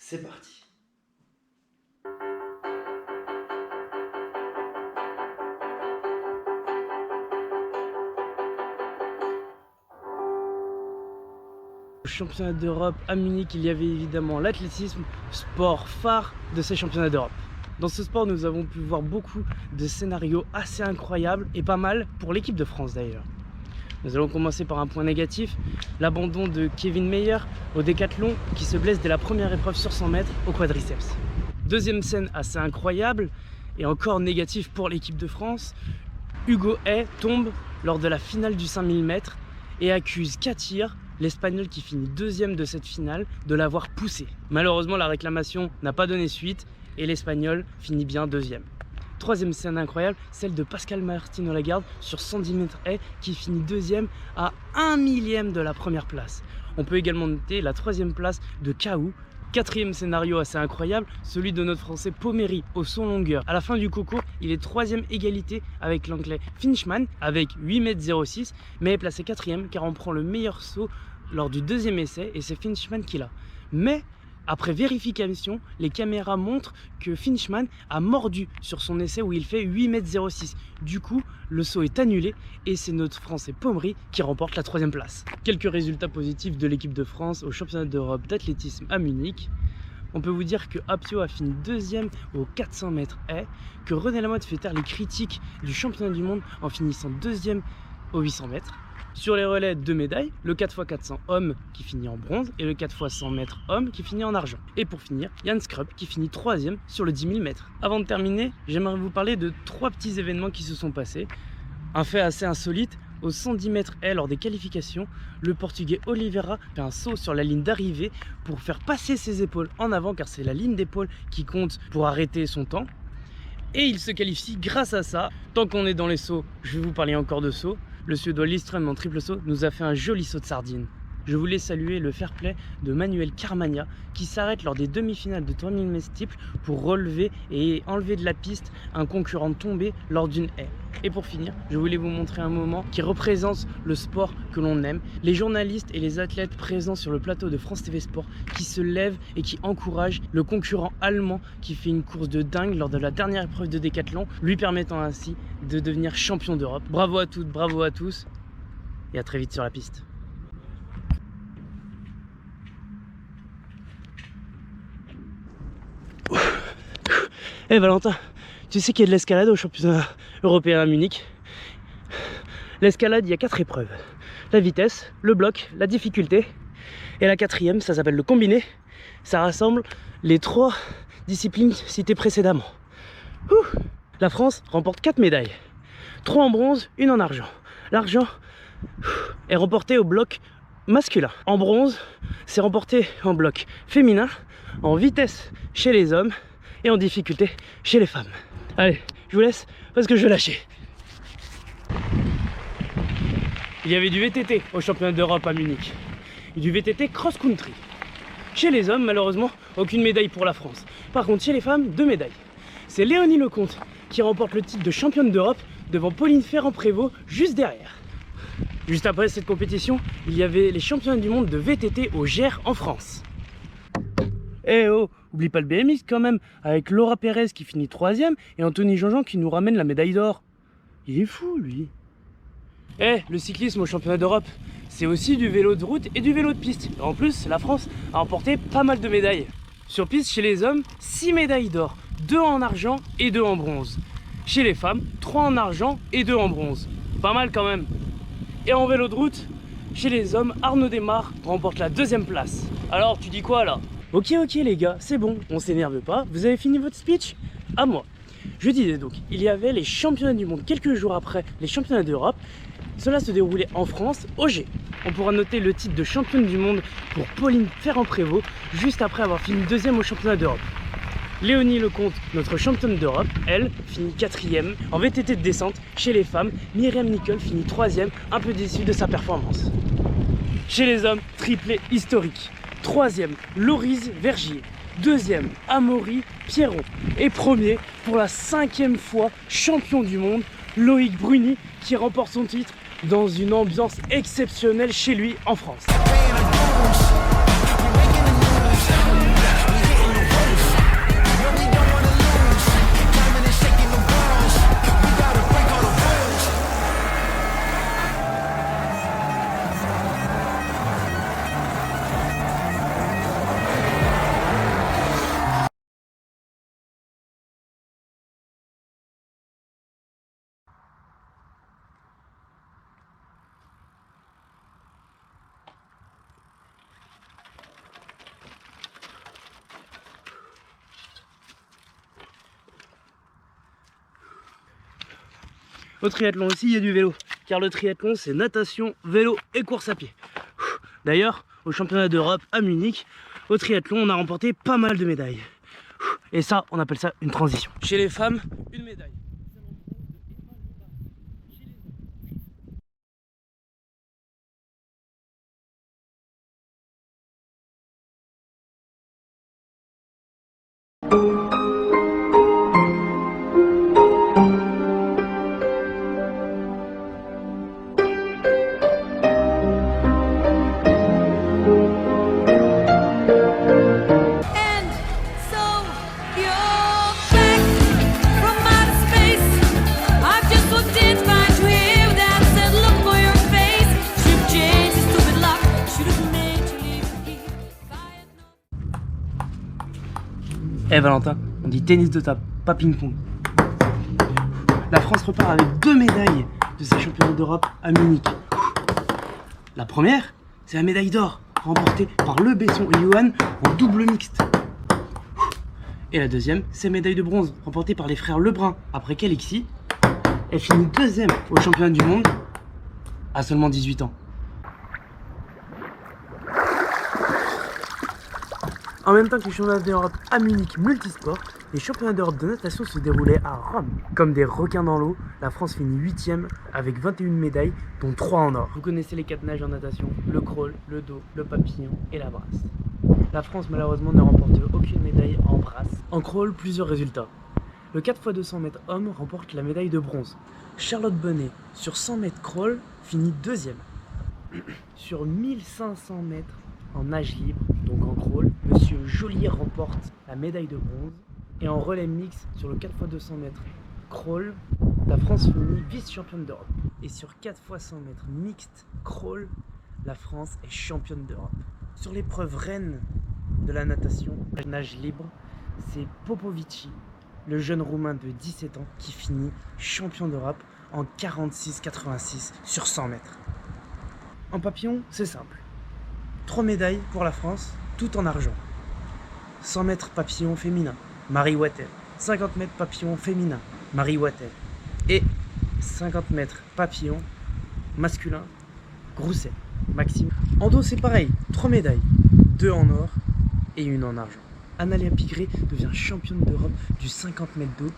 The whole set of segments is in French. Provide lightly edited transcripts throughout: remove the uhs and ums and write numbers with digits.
c'est parti. Au championnat d'Europe à Munich, il y avait évidemment l'athlétisme, sport phare de ces championnats d'Europe. Dans ce sport, nous avons pu voir beaucoup de scénarios assez incroyables et pas mal pour l'équipe de France d'ailleurs. Nous allons commencer par un point négatif, l'abandon de Kevin Mayer au décathlon qui se blesse dès la première épreuve sur 100 mètres au quadriceps. Deuxième scène assez incroyable et encore négatif pour l'équipe de France, Hugo Hay tombe lors de la finale du 5000 mètres et accuse Katir, l'Espagnol qui finit deuxième de cette finale, de l'avoir poussé. Malheureusement, la réclamation n'a pas donné suite et l'Espagnol finit bien deuxième. Troisième scène incroyable, celle de Pascal Martino Lagarde sur 110 mètres haies qui finit deuxième à 1 millième de la première place. On peut également noter la troisième place de Kaou. Quatrième scénario assez incroyable, celui de notre français Pommery au saut longueur. À la fin du concours, il est troisième égalité avec l'anglais Finchman avec 8,06 m, mais est placé quatrième car on prend le meilleur saut lors du deuxième essai et c'est Finchman qui l'a. Mais après vérification, les caméras montrent que Finchman a mordu sur son essai où il fait 8,06 m. Du coup, le saut est annulé et c'est notre français Pommery qui remporte la troisième place. Quelques résultats positifs de l'équipe de France au championnat d'Europe d'athlétisme à Munich. On peut vous dire que Apio a fini deuxième aux 400 mètres haies, que René Lamotte fait taire les critiques du championnat du monde en finissant deuxième aux 800 mètres. Sur les relais, 2 médailles, le 4x400 homme qui finit en bronze et le 4x100 mètres homme qui finit en argent. Et pour finir, Jan Skrup qui finit 3e sur le 10 000 mètres. Avant de terminer, j'aimerais vous parler de 3 petits événements qui se sont passés. Un fait assez insolite, aux 110 mètres haies lors des qualifications, le portugais Oliveira fait un saut sur la ligne d'arrivée pour faire passer ses épaules en avant car c'est la ligne d'épaule qui compte pour arrêter son temps. Et il se qualifie grâce à ça. Tant qu'on est dans les sauts, je vais vous parler encore de sauts. Le Suédois Lidström en triple saut nous a fait un joli saut de sardine. Je voulais saluer le fair play de Manuel Carmagna qui s'arrête lors des demi-finales de 3000 mètres steeple pour relever et enlever de la piste un concurrent tombé lors d'une haie. Et pour finir, je voulais vous montrer un moment qui représente le sport que l'on aime. Les journalistes et les athlètes présents sur le plateau de France TV Sport qui se lèvent et qui encouragent le concurrent allemand qui fait une course de dingue lors de la dernière épreuve de décathlon, lui permettant ainsi de devenir champion d'Europe. Bravo à toutes, bravo à tous et à très vite sur la piste. Eh hey Valentin, tu sais qu'il y a de l'escalade au championnat européen à Munich. L'escalade, il y a 4 épreuves. La vitesse, le bloc, la difficulté. Et la 4e, ça s'appelle le combiné. Ça rassemble les 3 disciplines citées précédemment. La France remporte 4 médailles. 3 en bronze, 1 en argent. L'argent est remporté au bloc masculin. En bronze, c'est remporté en bloc féminin, en vitesse chez les hommes et en difficulté chez les femmes. Allez, je vous laisse parce que je vais lâcher. Il y avait du VTT au championnat d'Europe à Munich. Et du VTT cross-country. Chez les hommes, malheureusement, aucune médaille pour la France. Par contre, chez les femmes, 2 médailles. C'est Léonie Lecomte qui remporte le titre de championne d'Europe devant Pauline Ferrand-Prévot juste derrière. Juste après cette compétition, il y avait les championnats du monde de VTT au Gers en France. Eh oh, oublie pas le BMX quand même, avec Laura Pérez qui finit 3e et Anthony Jean-Jean qui nous ramène la médaille d'or. Il est fou lui. Eh, le cyclisme au championnat d'Europe, c'est aussi du vélo de route et du vélo de piste. En plus, la France a remporté pas mal de médailles. Sur piste, chez les hommes, 6 médailles d'or, 2 en argent et 2 en bronze. Chez les femmes, 3 en argent et 2 en bronze. Pas mal quand même. Et en vélo de route, chez les hommes, Arnaud Desmar remporte la 2e place. Alors, tu dis quoi là ? Ok les gars, c'est bon, on s'énerve pas, vous avez fini votre speech ? À moi. Je disais donc, il y avait les championnats du monde quelques jours après les championnats d'Europe. Cela se déroulait en France, au G. On pourra noter le titre de championne du monde pour Pauline Ferrand-Prévot, juste après avoir fini 2e au championnat d'Europe. Léonie Lecomte, notre championne d'Europe, elle, finit 4e en VTT de descente. Chez les femmes, Myriam Nicole finit 3e, un peu déçue de sa performance. Chez les hommes, triplé historique. 3e, Loris Vergier. 2e, Amaury Pierron. Et premier, pour la 5e fois, champion du monde, Loïc Bruni, qui remporte son titre dans une ambiance exceptionnelle chez lui en France. Au triathlon aussi, il y a du vélo. Car le triathlon, c'est natation, vélo et course à pied. D'ailleurs, au championnat d'Europe à Munich, au triathlon, on a remporté pas mal de médailles. Et ça, on appelle ça une transition. Chez les femmes, une médaille. Eh Valentin, on dit tennis de table, pas ping-pong. La France repart avec 2 médailles de ces championnats d'Europe à Munich. La première, c'est la médaille d'or, remportée par Le Besson et Johan en double mixte. Et la deuxième, c'est la médaille de bronze, remportée par les frères Lebrun, après qu'Alexis, elle finit 2e au championnat du monde à seulement 18 ans. En même temps que les championnats d'Europe à Munich multisport, les championnats d'Europe de natation se déroulaient à Rome. Comme des requins dans l'eau, la France finit 8e avec 21 médailles, dont 3 en or. Vous connaissez les 4 nages en natation, le crawl, le dos, le papillon et la brasse. La France malheureusement ne remporte aucune médaille en brasse. En crawl, plusieurs résultats. Le 4x200 mètres homme remporte la médaille de bronze. Charlotte Bonnet, sur 100 mètres crawl, finit 2e. Sur 1500 mètres en nage libre, donc en crawl, Monsieur Joliet remporte la médaille de bronze. Et en relais mix, sur le 4x200 mètres crawl, la France finit vice-championne d'Europe. Et sur 4x100 mètres mixte crawl, la France est championne d'Europe. Sur l'épreuve reine de la natation, la nage libre, c'est Popovici, le jeune roumain de 17 ans, qui finit champion d'Europe en 46,86 sur 100 mètres. En papillon, c'est simple. 3 médailles pour la France, tout en argent. 100 mètres papillon féminin, Marie Wattel. 50 mètres papillon féminin, Marie Wattel. Et 50 mètres papillon masculin, Grousset, Maxime. En dos, c'est pareil, 3 médailles, 2 en or et 1 en argent. Analia Pigré devient championne d'Europe du 50 mètres d'eau,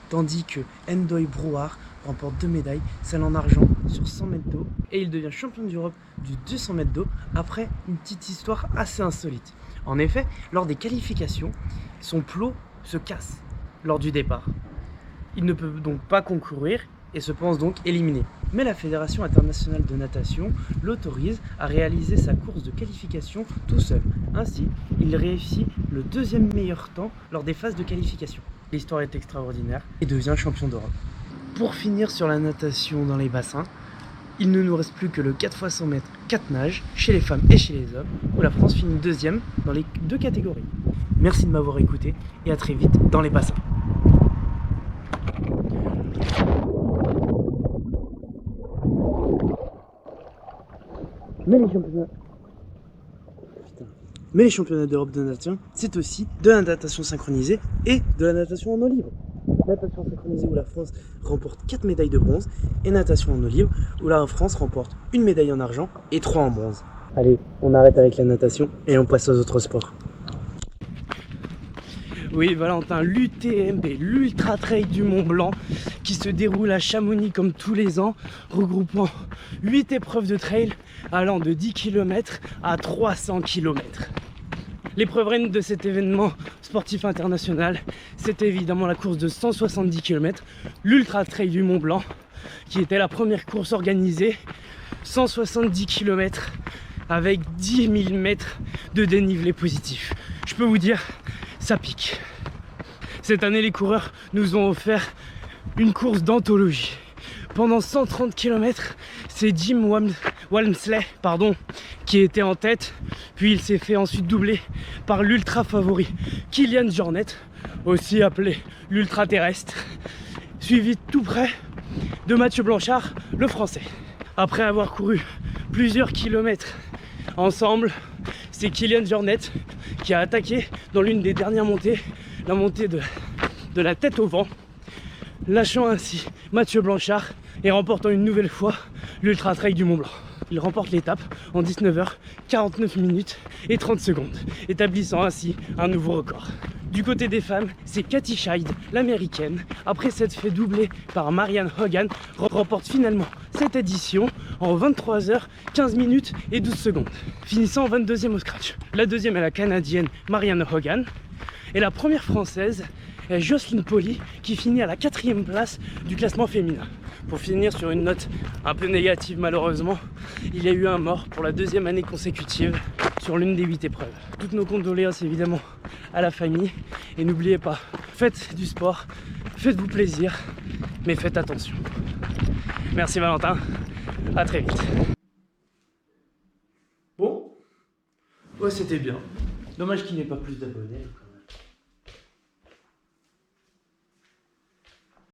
tandis que Ndoye Brouard remporte 2 médailles, celle en argent sur 100 mètres d'eau, et il devient champion d'Europe du 200 mètres d'eau après une petite histoire assez insolite. En effet, lors des qualifications, son plot se casse lors du départ. Il ne peut donc pas concourir et se pense donc éliminé. Mais la Fédération internationale de natation l'autorise à réaliser sa course de qualification tout seul. Ainsi, il réussit le 2e meilleur temps lors des phases de qualification. L'histoire est extraordinaire et devient champion d'Europe. Pour finir sur la natation dans les bassins, il ne nous reste plus que le 4x100 mètres 4 nages chez les femmes et chez les hommes, où la France finit 2e dans les 2 catégories. Merci de m'avoir écouté et à très vite dans les bassins. Mais les championnats d'Europe de natation, c'est aussi de la natation synchronisée et de la natation en eau libre. Natation synchronisée où la France remporte 4 médailles de bronze et natation en eau libre où la France remporte 1 médaille en argent et 3 en bronze. Allez, on arrête avec la natation et on passe aux autres sports. Oui, Valentin, l'UTMB, l'Ultra Trail du Mont Blanc, qui se déroule à Chamonix comme tous les ans, regroupant 8 épreuves de trail allant de 10 km à 300 km. L'épreuve reine de cet événement sportif international, c'était évidemment la course de 170 km, l'Ultra Trail du Mont Blanc, qui était la première course organisée, 170 km avec 10 000 mètres de dénivelé positif. Je peux vous dire, ça pique. Cette année, les coureurs nous ont offert une course d'anthologie. Pendant 130 km, c'est Jim Walmsley qui était en tête, puis il s'est fait ensuite doubler par l'ultra favori Kilian Jornet, aussi appelé l'ultra terrestre, suivi tout près de Mathieu Blanchard, le français. Après avoir couru plusieurs kilomètres ensemble, c'est Kilian Jornet qui a attaqué dans l'une des dernières montées, la montée de la tête au vent. lâchant ainsi Mathieu Blanchard et remportant une nouvelle fois l'Ultra Trail du Mont Blanc. Il remporte l'étape en 19h49 minutes et 30 secondes, établissant ainsi un nouveau record. Du côté des femmes, c'est Katie Scheid, l'américaine, après s'être fait doubler par Marianne Hogan, remporte finalement cette édition en 23h15 minutes et 12 secondes, finissant en 22e au scratch. La deuxième est la canadienne Marianne Hogan, et la première française est Jocelyne Pauly qui finit à la 4e place du classement féminin. Pour finir sur une note un peu négative malheureusement, il y a eu un mort pour la 2e année consécutive sur l'une des 8 épreuves. Toutes nos condoléances évidemment à la famille et n'oubliez pas, faites du sport, faites-vous plaisir, mais faites attention. Merci Valentin, à très vite. Bon, ouais c'était bien. Dommage qu'il n'y ait pas plus d'abonnés.